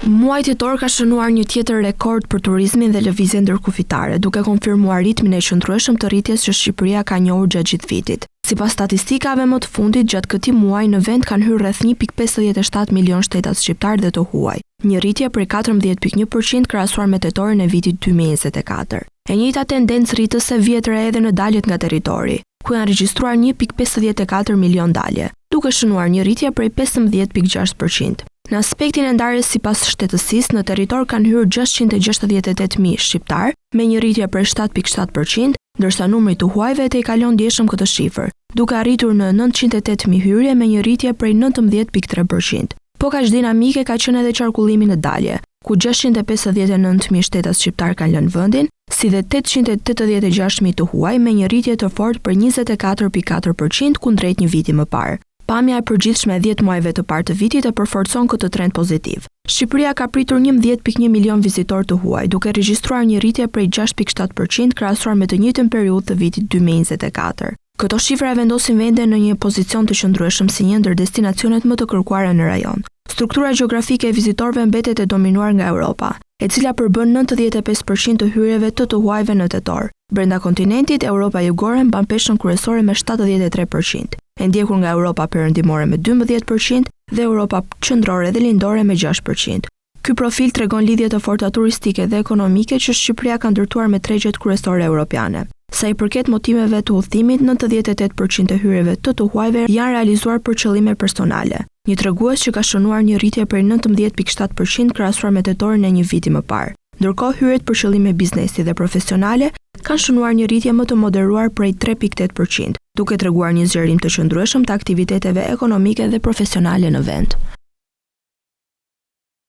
Muaji tetor ka shënuar një tjetër rekord për turizmin dhe lëvizjen ndërkufitare, duke konfirmuar ritmin e qëndrueshëm të rritjes që Shqipëria ka njohur gjatë gjithë vitit. Sipas statistikave më të fundit, gjatë këtij muaji në vend kanë hyrë rreth 1.57 milion shtetas shqiptar dhe të huaj, një rritje prej 14.1% krahasuar me tetorin e vitit 2024. E njëjta tendencë rritëse vjet re edhe në daljet nga territori, ku janë regjistruar 1.54 milion dalje, duke shënuar një rritje prej 15.6%. Në aspektin e ndarjes sipas shtetësisë, në territor kanë hyrë 668.000 shqiptar, me një rritje prej 7.7%, ndërsa numri të huajve i kalon ndjeshëm këtë shifër, duke arritur në 908.000 hyrje me një rritje prej 19.3%. Po kaq dinamike ka qenë edhe qarkullimi në dalje, ku 659.000 shtetas shqiptar kanë lënë vendin, si dhe 886.000 të huaj me një rritje të fortë për 24.4% kundrejt një viti më parë. Pamja e përgjithshme e 10 muajve të parë të vitit e përforcon këtë trend pozitiv. Shqipëria ka pritur 11.1 milion vizitorë të huaj, duke regjistruar një rritje prej 6.7% krahasuar me të njëjtën periudhë të vitit 2024. Këto shifra e vendosin vendin në një pozicion të qëndrueshëm si një ndër destinacionet më të kërkuara në rajon. Struktura gjeografike e vizitorëve mbetet e dominuar nga Europa, e cila përbën 95% të hyrjeve të huajve në tetor. Brenda kontinentit, Europa Jugore mban peshën kryesore me 73%, e ndjekur nga Europa Perëndimore me 12% dhe Europa Qendrore dhe Lindore me 6%. Ky profil tregon lidhje të forta turistike dhe ekonomike që Shqipëria ka ndërtuar me tregjet kryesore europiane. Sa i përket motiveve të udhëtimit, 98% e hyrjeve të huajve janë realizuar për qëllime personale, një tregues që ka shënuar një rritje prej 19.7% krahasuar me tetorin e një viti më parë. Ndërkohë hyrjet për qëllime biznesi dhe profesionale kanë shënuar një rritje më të moderuar prej 3.8%, duke treguar një zgjerim të qëndrueshëm të aktiviteteve ekonomike dhe profesionale në vend.